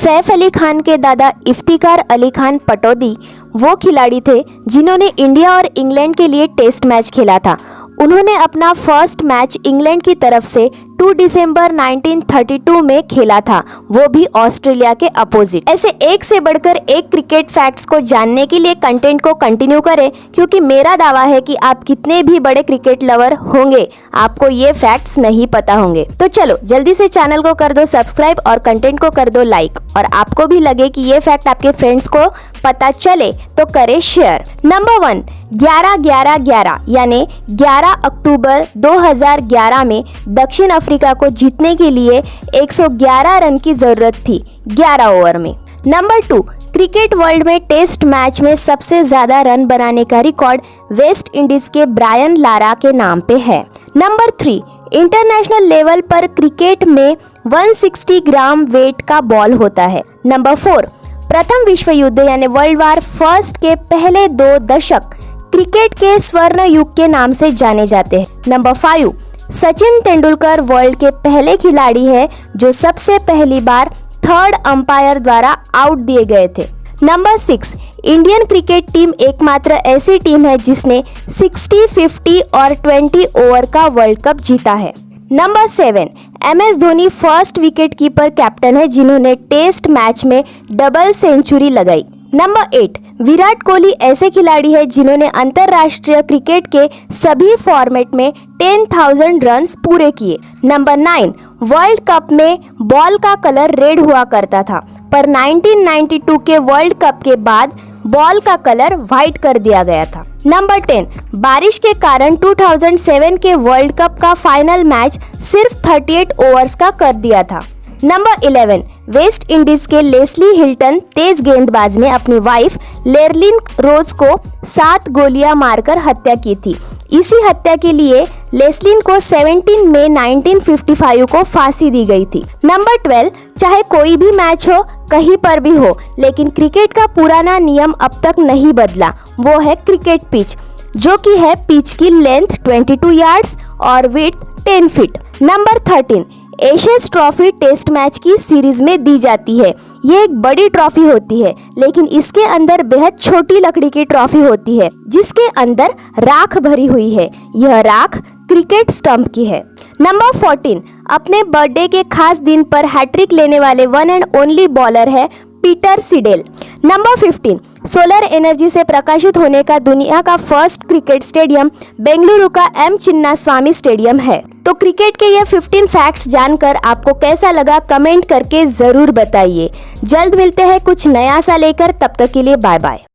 सैफ अली खान के दादा इफ्तिकार अली खान पटौदी वो खिलाड़ी थे जिन्होंने इंडिया और इंग्लैंड के लिए टेस्ट मैच खेला था। उन्होंने अपना फर्स्ट मैच इंग्लैंड की तरफ से 2 दिसंबर 1932 में खेला था, वो भी ऑस्ट्रेलिया के अपोजिट। ऐसे एक से बढ़कर एक क्रिकेट फैक्ट्स को जानने के लिए कंटेंट को कंटिन्यू करें, क्योंकि मेरा दावा है कि आप कितने भी बड़े क्रिकेट लवर होंगे आपको ये फैक्ट्स नहीं पता होंगे। तो चलो जल्दी से चैनल को कर दो सब्सक्राइब और कंटेंट को कर दो लाइक, और आपको भी लगे कि ये फैक्ट आपके फ्रेंड्स को पता चले तो करे शेयर। नंबर 1, 11-11-11 यानी 11 अक्टूबर 2011 में दक्षिण अफ्रीका को जीतने के लिए 111 रन की जरूरत थी 11 ओवर में। नंबर 2, क्रिकेट वर्ल्ड में टेस्ट मैच में सबसे ज्यादा रन बनाने का रिकॉर्ड वेस्ट इंडीज के ब्रायन लारा के नाम पे है। नंबर 3, इंटरनेशनल लेवल पर क्रिकेट में 160 ग्राम वेट का बॉल होता है। नंबर 4, प्रथम विश्व युद्ध यानी वर्ल्ड वार फर्स्ट के पहले 2 दशक क्रिकेट के स्वर्ण युग के नाम से जाने जाते हैं। नंबर 5, सचिन तेंदुलकर वर्ल्ड के पहले खिलाड़ी है जो सबसे पहली बार थर्ड अंपायर द्वारा आउट दिए गए थे। नंबर 6, इंडियन क्रिकेट टीम एकमात्र ऐसी टीम है जिसने 60, 50 और 20 ओवर का वर्ल्ड कप जीता है। Number 7, m.s. Dhoni first wicket keeper captain है जिन्होंने टेस्ट मैच में डबल सेंचुरी लगाई। नंबर 8, विराट कोहली ऐसे खिलाड़ी है जिन्होंने अंतरराष्ट्रीय क्रिकेट के सभी फॉर्मेट में 10,000 रन्स पूरे किए। नंबर 9, वर्ल्ड कप में बॉल का कलर रेड हुआ करता था, पर 1992 के वर्ल्ड कप के बाद बॉल का कलर व्हाइट कर दिया गया था। नंबर 10, बारिश के कारण 2007 के वर्ल्ड कप का फाइनल मैच सिर्फ 38 ओवर्स का कर दिया था। नंबर 11, वेस्ट इंडीज के लेस्ली हिल्टन तेज गेंदबाज ने अपनी वाइफ लेरलिन रोज को 7 गोलियां मारकर हत्या की थी। इसी हत्या के लिए लेस्लिन को 17 मई 1955 को फांसी दी गई थी। नंबर 12, चाहे कोई भी मैच हो कहीं पर भी हो, लेकिन क्रिकेट का पुराना नियम अब तक नहीं बदला, वो है क्रिकेट पिच, जो कि है पिच की लेंथ 22 यार्ड्स और width 10 feet. Number 13, Ashes trophy test match की सीरीज में दी जाती है। ये एक बड़ी ट्रॉफी होती है, लेकिन इसके अंदर बेहद छोटी लकड़ी की ट्रॉफी होती है जिसके अंदर राख भरी हुई है। यह राख क्रिकेट स्टंप की है। नंबर 14, अपने बर्थडे के खास दिन पर हैट्रिक लेने वाले वन एंड ओनली बॉलर है पीटर सिडेल। नंबर 15, सोलर एनर्जी से प्रकाशित होने का दुनिया का फर्स्ट क्रिकेट स्टेडियम बेंगलुरु का M चिन्नास्वामी स्टेडियम है। तो क्रिकेट के ये 15 फैक्ट्स जानकर आपको कैसा लगा कमेंट करके जरूर बताइए। जल्द मिलते हैं कुछ नया सा लेकर, तब तक के लिए बाय बाय।